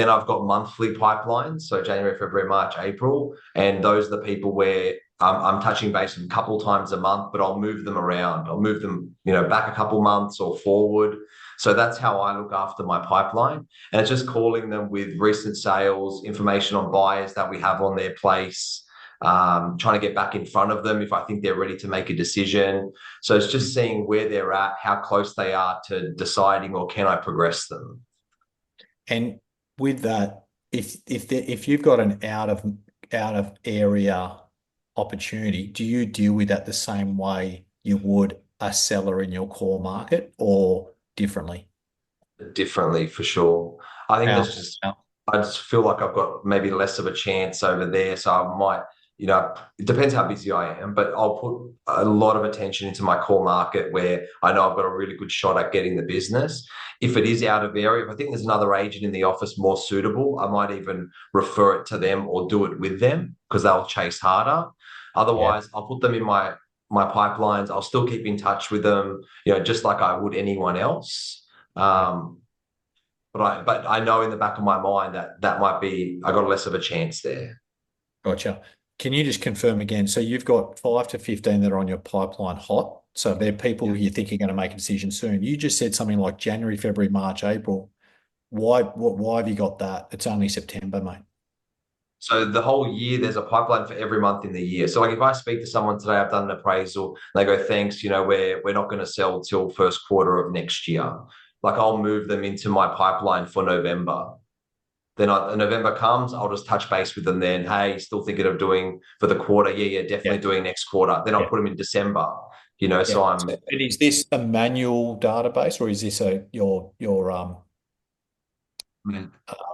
I've got monthly pipelines, so January, February, March, April, and those are the people where I'm touching base a couple times a month, but I'll move them around. I'll move them, back a couple months or forward. So that's how I look after my pipeline, and it's just calling them with recent sales, information on buyers that we have on their place, trying to get back in front of them if I think they're ready to make a decision. So it's just seeing where they're at, how close they are to deciding, or can I progress them. And with that, if you've got an out of area opportunity, do you deal with that the same way you would a seller in your core market, or differently? Differently, for sure. I think that's just, I just feel like I've got maybe less of a chance over there. So I might, it depends how busy I am, but I'll put a lot of attention into my core market where I know I've got a really good shot at getting the business. If it is out of area, if I think there's another agent in the office more suitable, I might even refer it to them or do it with them because they'll chase harder. Otherwise, I'll put them in my pipelines. I'll still keep in touch with them, just like I would anyone else. But I know in the back of my mind that might be, I got less of a chance there. Gotcha. Can you just confirm again? So you've got 5 to 15 that are on your pipeline hot. So they're people who you think are going to make a decision soon. You just said something like January, February, March, April. Why have you got that? It's only September, mate. So the whole year, there's a pipeline for every month in the year. So like if I speak to someone today, I've done an appraisal, they go, thanks, we're not going to sell till first quarter of next year. Like I'll move them into my pipeline for November. Then November comes, I'll just touch base with them then. Hey, still thinking of doing for the quarter? Yeah, definitely doing next quarter. Then I'll put them in December, so I'm. And is this a manual database, or is this your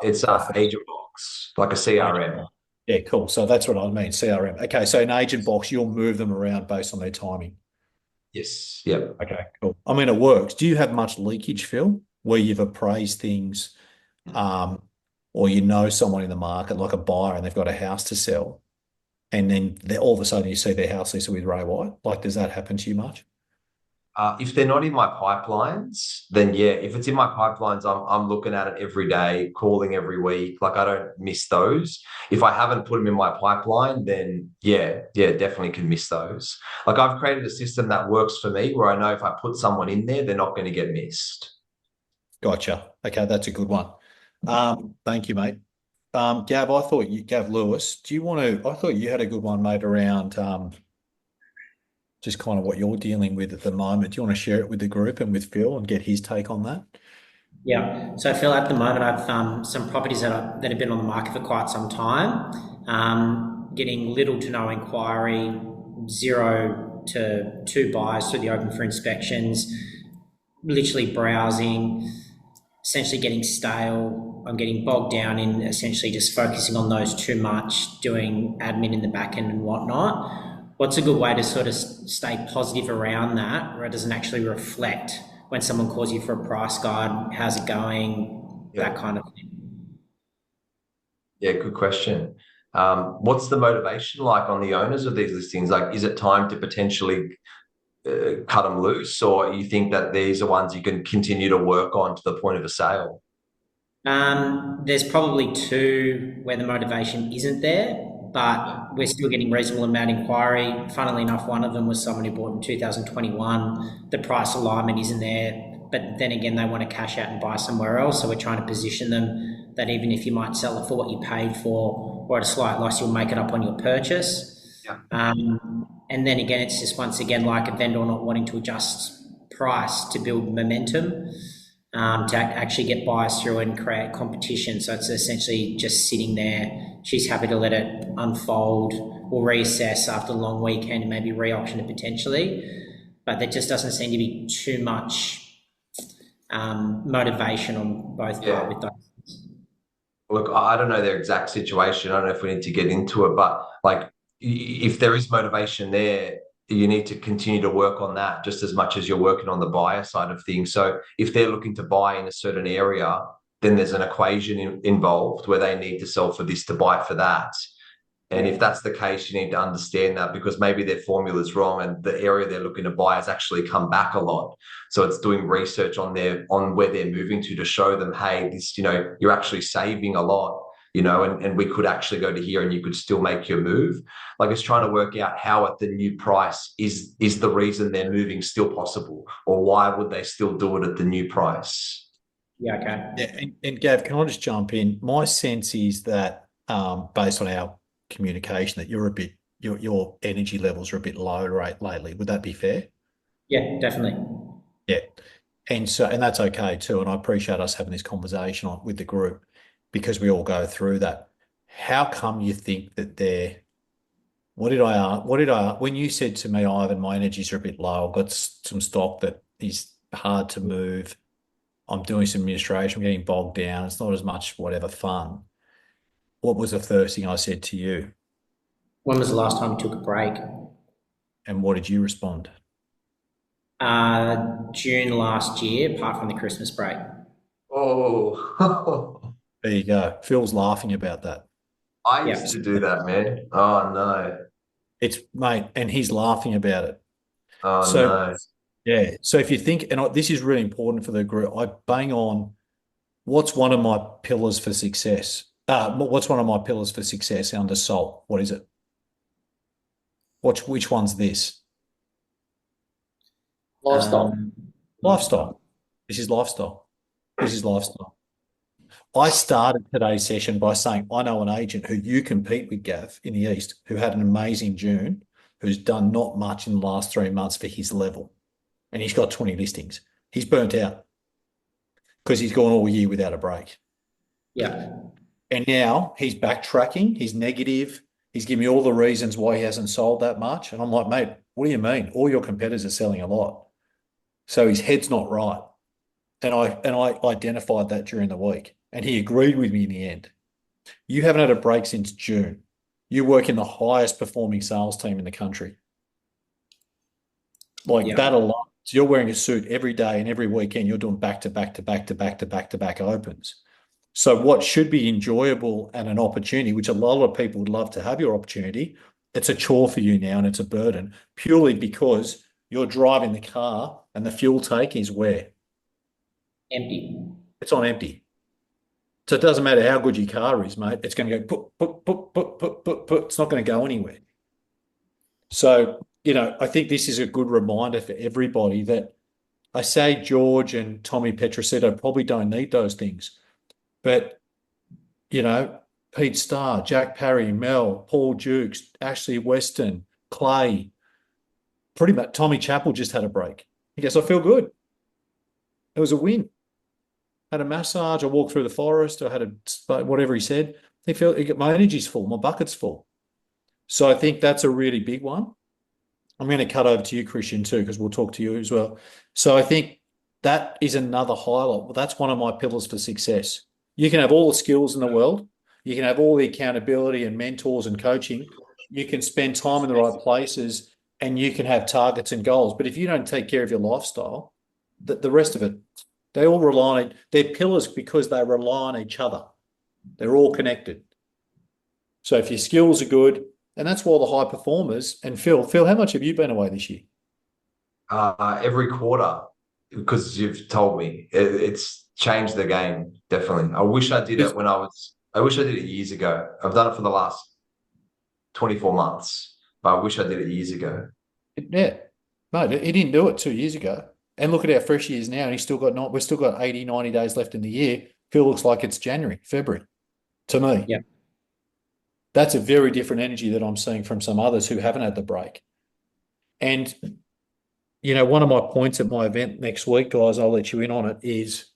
It's a agent box, like a CRM. Yeah, cool. So that's what I mean, CRM. Okay, so an agent box, you'll move them around based on their timing. Yes. Yep. Okay, cool. I mean, it works. Do you have much leakage, Phil, where you've appraised things, or someone in the market, like a buyer, and they've got a house to sell, and then all of a sudden you see their house listed with Ray White? Like, does that happen to you much? If they're not in my pipelines, then yeah. If it's in my pipelines, I'm looking at it every day, calling every week. Like I don't miss those. If I haven't put them in my pipeline, then yeah, definitely can miss those. Like I've created a system that works for me, where I know if I put someone in there, they're not going to get missed. Gotcha. Okay, that's a good one. Thank you, mate. Gav, Gav Lewis, I thought you had a good one, mate, around just kind of what you're dealing with at the moment. Do you want to share it with the group and with Phil and get his take on that? Yeah. So Phil, at the moment, I've some properties that have been on the market for quite some time, getting little to no inquiry, 0 to 2 buyers through the open for inspections, literally browsing, essentially getting stale. I'm getting bogged down in essentially just focusing on those too much, doing admin in the back end and whatnot. What's a good way to sort of stay positive around that, where it doesn't actually reflect when someone calls you for a price guide? How's it going? Yeah. That kind of thing. Yeah, good question. What's the motivation like on the owners of these listings? Like, is it time to potentially cut them loose, or you think that these are ones you can continue to work on to the point of a sale? There's probably 2 where the motivation isn't there, but we're still getting reasonable amount of inquiry. Funnily enough, one of them was someone who bought in 2021. The price alignment isn't there, but then again, they want to cash out and buy somewhere else. So we're trying to position them that even if you might sell it for what you paid for, or at a slight loss, you'll make it up on your purchase. Yeah. And then again, it's just once again like a vendor not wanting to adjust price to build momentum. To actually get buyers through and create competition. So it's essentially just sitting there. She's happy to let it unfold. We'll reassess after the long weekend and maybe re-auction it potentially. But there just doesn't seem to be too much motivation on both parts with those. Look, I don't know their exact situation. I don't know if we need to get into it, but like if there is motivation there, you need to continue to work on that just as much as you're working on the buyer side of things. So if they're looking to buy in a certain area, then there's an equation involved where they need to sell for this to buy for that. And if that's the case, you need to understand that, because maybe their formula is wrong and the area they're looking to buy has actually come back a lot. So it's doing research on where they're moving to show them, hey, this, you're actually saving a lot. And we could actually go to here and you could still make your move. Like, it's trying to work out how at the new price is the reason they're moving still possible, or why would they still do it at the new price? Yeah, okay. Yeah, and Gav, can I just jump in? My sense is that based on our communication, that your energy levels are a bit low lately. Would that be fair? Yeah, definitely. Yeah. And that's okay too. And I appreciate us having this conversation with the group, because we all go through that. How come you think that when you said to me, Ivan, my energies are a bit low, I've got some stock that is hard to move, I'm doing some administration, I'm getting bogged down, it's not as much whatever fun. What was the first thing I said to you? When was the last time you took a break? And what did you respond? June last year, apart from the Christmas break. Oh, There you go. Phil's laughing about that. I used to do that, man. Oh, no. Mate, and he's laughing about it. Oh, So, no. yeah. So if you think, and this is really important for the group, I bang on, what's one of my pillars for success? What's one of my pillars for success under SALT? What is it? Which one's this? Lifestyle. Lifestyle. This is lifestyle. This is lifestyle. I started today's session by saying, I know an agent who you compete with, Gav, in the East, who had an amazing June, who's done not much in the last 3 months for his level. And he's got 20 listings. He's burnt out because he's gone all year without a break. Yeah. And now he's backtracking. He's negative. He's giving me all the reasons why he hasn't sold that much. And I'm like, mate, what do you mean? All your competitors are selling a lot. So his head's not right. And I identified that during the week. And he agreed with me in the end. You haven't had a break since June. You work in the highest performing sales team in the country. That alone. So you're wearing a suit every day and every weekend. You're doing back to back opens. So what should be enjoyable and an opportunity, which a lot of people would love to have your opportunity, it's a chore for you now and it's a burden, purely because you're driving the car And the fuel take is where? Empty. It's on empty. So it doesn't matter how good your car is, mate. It's going to go put. It's not going to go anywhere. So, I think this is a good reminder for everybody that I say George and Tommy Petrosito probably don't need those things. But, Pete Starr, Jack Parry, Mel, Paul Dukes, Ashley Weston, Clay, pretty much Tommy Chappell just had a break. He goes, I feel good. It was a win. Had a massage, I walked through the forest, I had whatever he said. My energy's full, my bucket's full. So I think that's a really big one. I'm going to cut over to you, Christian, too, because we'll talk to you as well. So I think that is another highlight. Well, that's one of my pillars for success. You can have all the skills in the world. You can have all the accountability and mentors and coaching. You can spend time in the right places and you can have targets and goals. But if you don't take care of your lifestyle, the rest of it, they all rely on it. They're pillars because they rely on each other. They're all connected. So if your skills are good, and that's why the high performers, and Phil, how much have you been away this year? Every quarter, because you've told me it's changed the game. Definitely. I wish I did it years ago. I've done it for the last 24 months, but I wish I did it years ago. Yeah, mate, he didn't do it 2 years ago. And look at how fresh he is now. And we've still got 80, 90 days left in the year. Phil looks like it's January, February to me. Yeah. That's a very different energy that I'm seeing from some others who haven't had the break. And, one of my points at my event next week, guys, I'll let you in on it, is,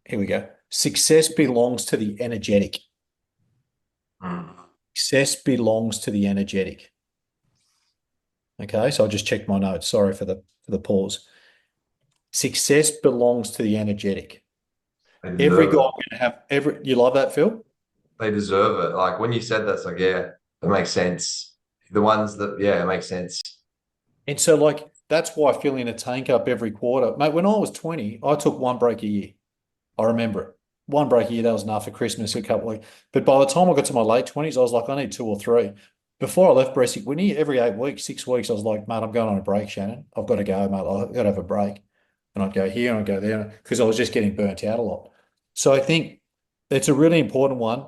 here we go. Success belongs to the energetic. Success belongs to the energetic. Okay, so I'll just check my notes. Sorry for the pause. Success belongs to the energetic. Every guy can have you love that, Phil? They deserve it. Like when you said that, it's like, yeah, it makes sense. The ones that, yeah, it makes sense. And so that's why I fill in a tank up every quarter. Mate, when I was 20, I took one break a year. I remember it. One break a year, that was enough for Christmas, a couple of weeks. But by the time I got to my late 20s, I was like, I need 2 or 3. Before I left Bressic Winnie, every 8 weeks, 6 weeks, I was like, mate, I'm going on a break, Shannon. I've got to go, mate. I've got to have a break. And I'd go here and I'd go there because I was just getting burnt out a lot. So I think it's a really important one.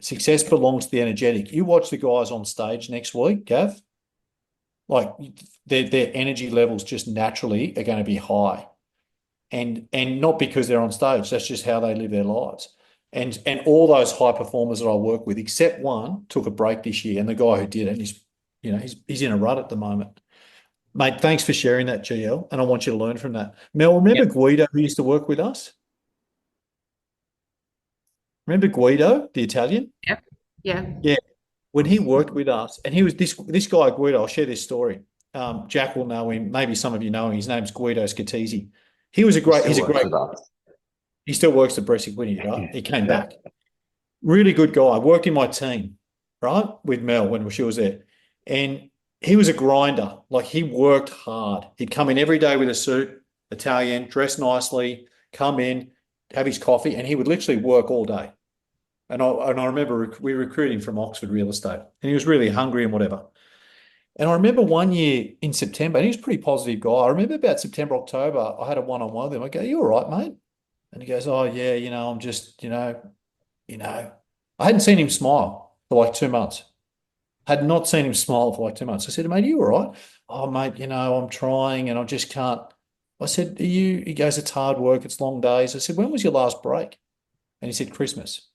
Success belongs to the energetic. You watch the guys on stage next week, Gav, like their energy levels just naturally are going to be high. And not because they're on stage, that's just how they live their lives. And all those high performers that I work with, except one, took a break this year, and the guy who did it, he's in a rut at the moment. Mate, thanks for sharing that, GL, and I want you to learn from that. Mel, remember Guido who used to work with us? Remember Guido, the Italian? Yep. Yeah. Yeah. When he worked with us, and he was this guy, Guido, I'll share this story. Jack will know him. Maybe some of you know him. His name's Guido Scatese. He's a great he still works at Bressic Winnie, right? He came back. Really good guy. Worked in my team, right? With Mel when she was there. And he was a grinder. Like he worked hard. He'd come in every day with a suit, Italian, dress nicely, come in, have his coffee, and he would literally work all day. And I remember we recruited him from Oxford Real Estate, and he was really hungry and whatever. And I remember one year in September, and he was a pretty positive guy. I remember about September, October, I had a one-on-one with him. I go, you all right, mate? And he goes, oh, yeah, I'm just, I hadn't seen him smile for like 2 months. Had not seen him smile for like 2 months. I said, mate, are you all right? Oh, mate, I'm trying and I just can't. I said, he goes, it's hard work. It's long days. I said, when was your last break? And he said, Christmas.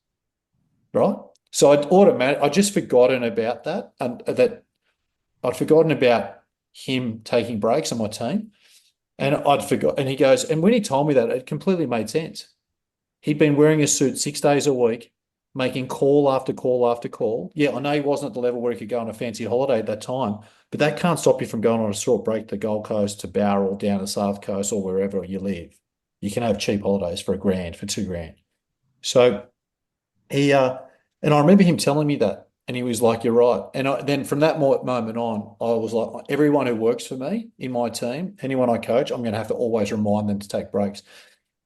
Right? So I'd just forgotten about that, and that I'd forgotten about him taking breaks on my team. And and he goes, and when he told me that, it completely made sense. He'd been wearing a suit 6 days a week, making call after call after call. Yeah, I know he wasn't at the level where he could go on a fancy holiday at that time, but that can't stop you from going on a short break to Gold Coast, to Bowral, down to South Coast, or wherever you live. You can have cheap holidays for $1,000, for $2,000. So he, and I remember him telling me that, and he was like, you're right. And then from that moment on, I was like, everyone who works for me in my team, anyone I coach, I'm going to have to always remind them to take breaks.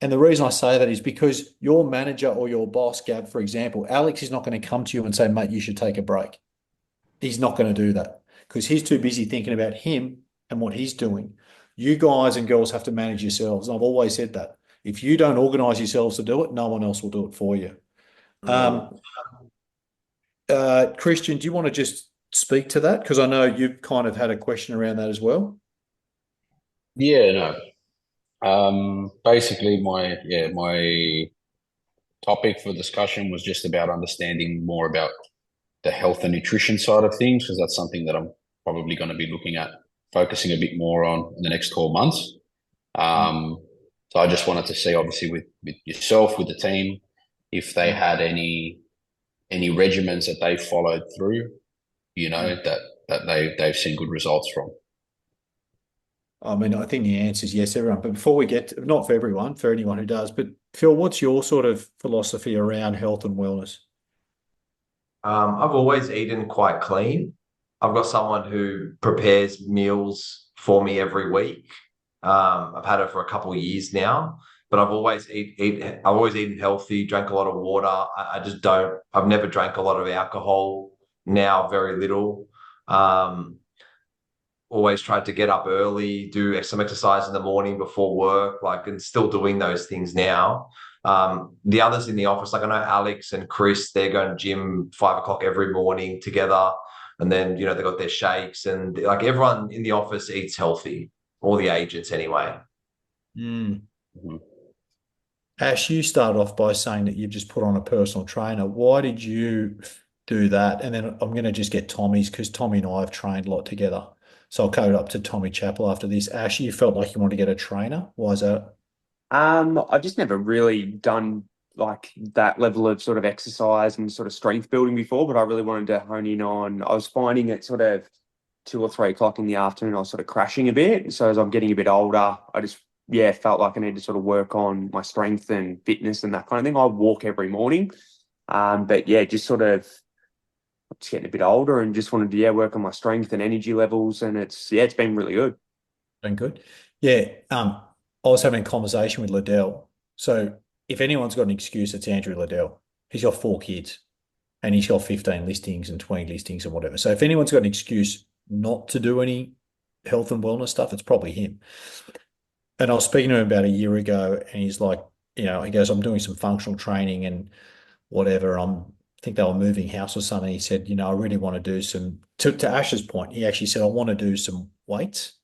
And the reason I say that is because your manager or your boss, Gab, for example, Alex is not going to come to you and say, mate, you should take a break. He's not going to do that because he's too busy thinking about him and what he's doing. You guys and girls have to manage yourselves. And I've always said that. If you don't organise yourselves to do it, no one else will do it for you. Christian, do you want to just speak to that? Because I know you've kind of had a question around that as well. Yeah, no. Basically, my topic for discussion was just about understanding more about the health and nutrition side of things, because that's something that I'm probably going to be looking at focusing a bit more on in the next 12 months. So I just wanted to see, obviously, with yourself, with the team, if they had any regimens that they followed through, that they've seen good results from. I mean, I think the answer is yes, everyone. But before we get to, not for everyone, for anyone who does, but Phil, what's your sort of philosophy around health and wellness? I've always eaten quite clean. I've got someone who prepares meals for me every week. I've had it for a couple of years now, but I've always eaten healthy, drank a lot of water. I've never drank a lot of alcohol, now very little. Always tried to get up early, do some exercise in the morning before work, and still doing those things now. The others in the office, I know Alex and Chris, they're going to gym 5 o'clock every morning together. And then, they got their shakes, and everyone in the office eats healthy, all the agents anyway. Ash, you started off by saying that you've just put on a personal trainer. Why did you do that? And then I'm going to just get Tommy's, because Tommy and I have trained a lot together. So I'll code up to Tommy Chappell after this. Ash, you felt like you wanted to get a trainer. Why is that? I've just never really done that level of sort of exercise and sort of strength building before, but I really wanted to hone in on, I was finding it sort of 2 or 3 o'clock in the afternoon, I was sort of crashing a bit. So as I'm getting a bit older, I just, felt like I need to sort of work on my strength and fitness and that kind of thing. I walk every morning. Just sort of, just getting a bit older and just wanted to work on my strength and energy levels, and it's been really good. Been good. Yeah. I was having a conversation with Liddell. So if anyone's got an excuse, it's Andrew Liddell. He's got 4 kids and he's got 15 listings and 20 listings and whatever. So if anyone's got an excuse not to do any health and wellness stuff, it's probably him. And I was speaking to him about a year ago, and he's like, he goes, I'm doing some functional training and whatever. I think they were moving house or something. He said, I really want to do some, to Ash's point, he actually said, I want to do some weights.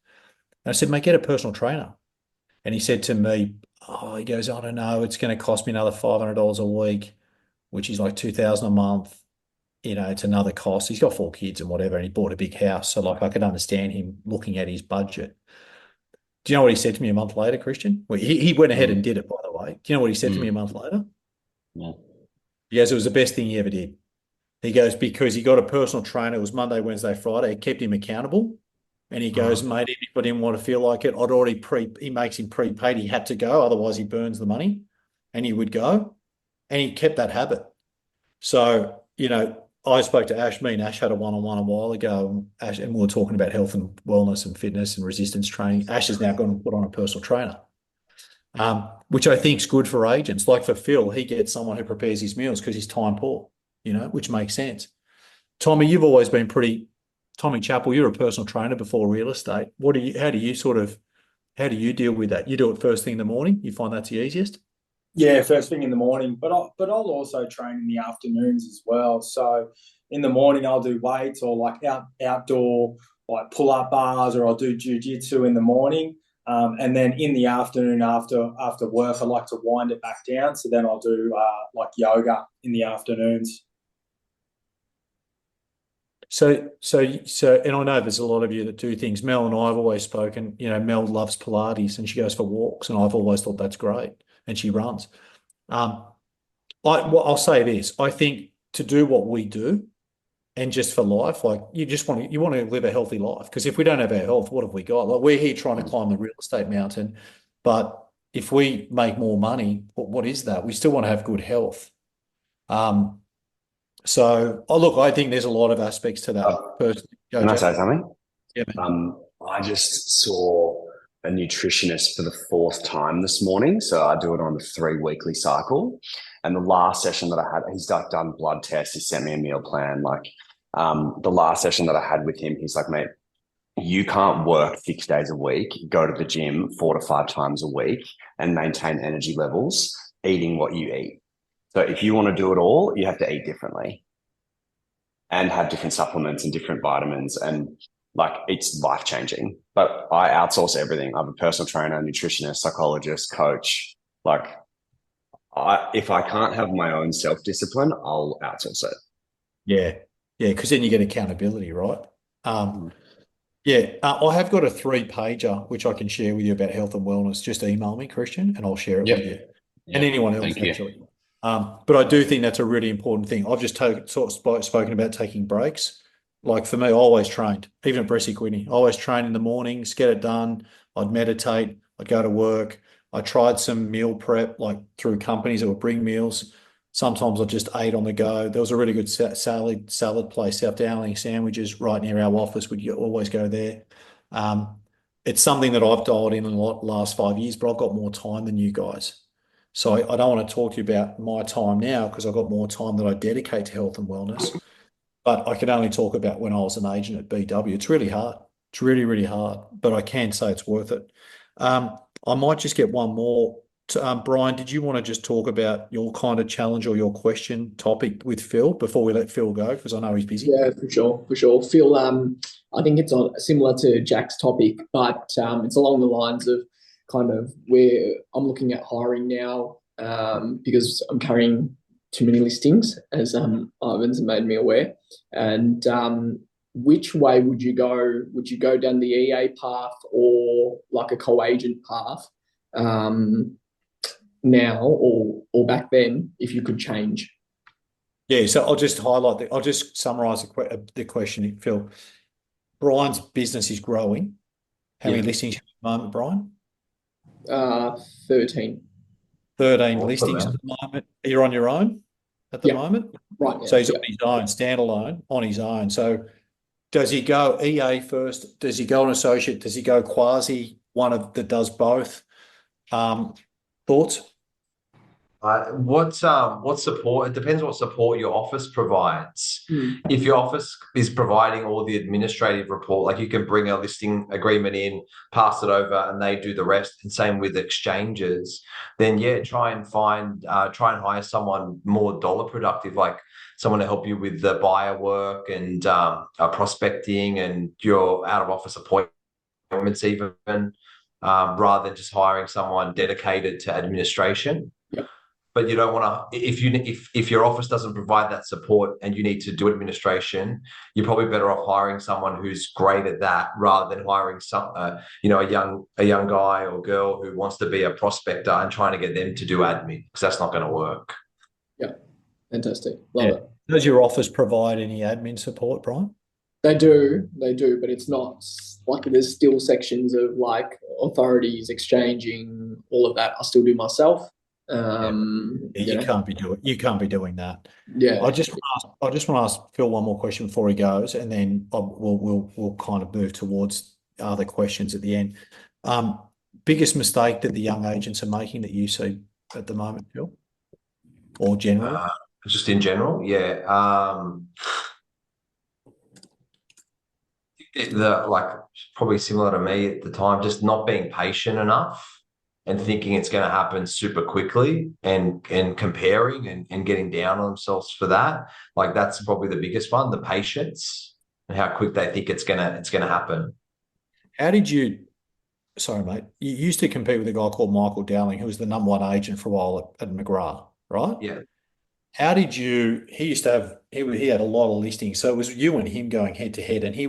And I said, mate, get a personal trainer. And he said to me, he goes, I don't know, it's going to cost me another $500 a week, which is like $2,000 a month. It's another cost. He's got 4 kids and whatever, and he bought a big house. So I could understand him looking at his budget. Do you know what he said to me a month later, Christian? Well, he went ahead and did it, by the way. Do you know what he said to me a month later? No. He goes, it was the best thing he ever did. He goes, because he got a personal trainer. It was Monday, Wednesday, Friday. It kept him accountable. And he goes, mate, if I didn't want to feel like it, he makes him prepaid. He had to go, otherwise he burns the money. And he would go. And he kept that habit. So, I spoke to Ash. Me and Ash had a one-on-one a while ago, and we were talking about health and wellness and fitness and resistance training. Ash is now going to put on a personal trainer, which I think is good for agents. Like for Phil, he gets someone who prepares his meals because he's time poor, which makes sense. Tommy, you've always been Tommy Chappell, you're a personal trainer before real estate. How do you deal with that? You do it first thing in the morning? You find that's the easiest? Yeah, first thing in the morning, but I'll also train in the afternoons as well. So in the morning I'll do weights or outdoor pull-up bars, or I'll do jiu-jitsu in the morning. And then in the afternoon after work, I like to wind it back down. So then I'll do yoga in the afternoons. So, and I know there's a lot of you that do things. Mel and I have always spoken, Mel loves Pilates and she goes for walks, and I've always thought that's great. And she runs. I'll say this. I think to do what we do, and just for life, you want to live a healthy life. Because if we don't have our health, what have we got? We're here trying to climb the real estate mountain, but if we make more money, what is that? We still want to have good health. I think there's a lot of aspects to that. Can I say something? Yeah, man. I just saw a nutritionist for the 4th time this morning. So I do it on a 3 weekly cycle. And the last session that I had, he's done blood tests. He sent me a meal plan. The last session that I had with him, he's like, mate, you can't work 6 days a week, go to the gym 4 to 5 times a week, and maintain energy levels eating what you eat. So if you want to do it all, you have to eat differently and have different supplements and different vitamins, and like it's life changing. But I outsource everything. I have a personal trainer, nutritionist, psychologist, coach. Like, if I can't have my own self discipline, I'll outsource it. Yeah, because then you get accountability, right? I have got a 3-pager which I can share with you about health and wellness. Just email me, Christian, and I'll share it Yep. with you. Yep. And anyone else, Thank you. actually. But I do think that's a really important thing. I've just spoken about taking breaks. Like for me, I always trained, even at Bressy Quidney. I always train in the mornings, get it done. I'd meditate. I'd go to work. I tried some meal prep, like through companies that would bring meals. Sometimes I just ate on the go. There was a really good salad place, South Dowling sandwiches, right near our office. We'd always go there. It's something that I've dialed in a lot the last 5 years, but I've got more time than you guys. So I don't want to talk to you about my time now because I've got more time that I dedicate to health and wellness. But I can only talk about when I was an agent at BW. It's really hard. It's really, really hard. But I can say it's worth it. I might just get one more. Brian, did you want to just talk about your kind of challenge or your question topic with Phil before we let Phil go? Because I know he's busy. Yeah, for sure. Phil, I think it's similar to Jack's topic, but it's along the lines of kind of where I'm looking at hiring now because I'm carrying too many listings, as Ivan's made me aware. And which way would you go? Would you go down the EA path or like a co-agent path now or back then if you could change? Yeah, so I'll just I'll just summarise the question, Phil. Brian's business is growing. How many listings at the moment, Brian? 13. 13 listings at the moment. You're on your own at the moment? Right. Yeah, so he's on his own, standalone, on his own. So does he go EA first? Does he go an associate? Does he go quasi, that does both? Thoughts? What support? It depends what support your office provides. If your office is providing all the administrative report, like you can bring a listing agreement in, pass it over, and they do the rest, and same with exchanges, then try and hire someone more dollar productive, like someone to help you with the buyer work and prospecting and your out of office appointments even, rather than just hiring someone dedicated to administration. But you don't want to, if your office doesn't provide that support and you need to do administration, you're probably better off hiring someone who's great at that rather than hiring a young guy or girl who wants to be a prospector and trying to get them to do admin, because that's not going to work. Yeah, fantastic. Love it. Does your office provide any admin support, Brian? They do, but it's not like there's still sections of like authorities exchanging, all of that I still do myself. You can't be doing that. Yeah. I just want to ask Phil one more question before he goes, and then we'll kind of move towards other questions at the end. Biggest mistake that the young agents are making that you see at the moment, Phil, or generally? Just in general, probably similar to me at the time, just not being patient enough and thinking it's going to happen super quickly and comparing and getting down on themselves for that. Like that's probably the biggest one, the patience and how quick they think it's gonna happen. How did you, sorry mate, you used to compete with a guy called Michael Dowling, who was the #1 agent for a while at McGrath, right? Yeah. How did you, he used to have, he had a lot of listings. So it was you and him going head to head, and he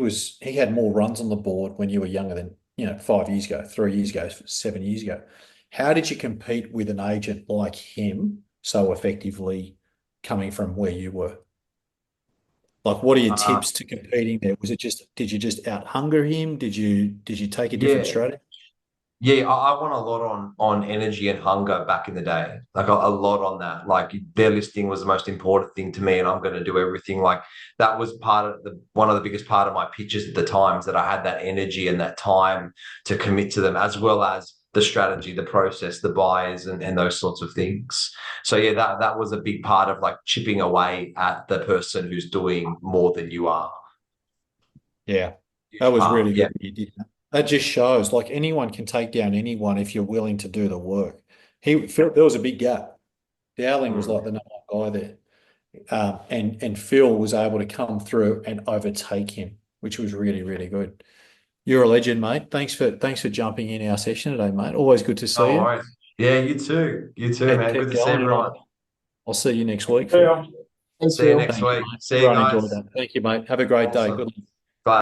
had more runs on the board when you were younger than, 5 years ago, 3 years ago, 7 years ago. How did you compete with an agent like him so effectively coming from where you were? Like, what are your tips to competing there? Was it did you just out hunger him? Did you take a different strategy? Yeah, I won a lot on energy and hunger back in the day, like a lot on that. Like their listing was the most important thing to me, and I'm going to do everything. Like that was one of the biggest part of my pitches at the time, is that I had that energy and that time to commit to them, as well as the strategy, the process, the buyers, and those sorts of things. So that was a big part of like chipping away at the person who's doing more than you are. Yeah. That was part. really Yeah. good that you did that. That just shows like anyone can take down anyone if you're willing to do the work. There was a big gap. Dowling was like the number one guy there. And Phil was able to come through and overtake him, which was really, really good. You're a legend, mate. Thanks for jumping in our session today, mate. Always good to see No you. worries. Yeah, you too. You too, man. Keep Good to see going, and everyone. I'll see you next week. Yeah. Thanks, See you Phil. next Thank you, week. mate. See you Everyone guys. enjoyed that. Thank you, mate. Have a great day. Awesome. Good luck.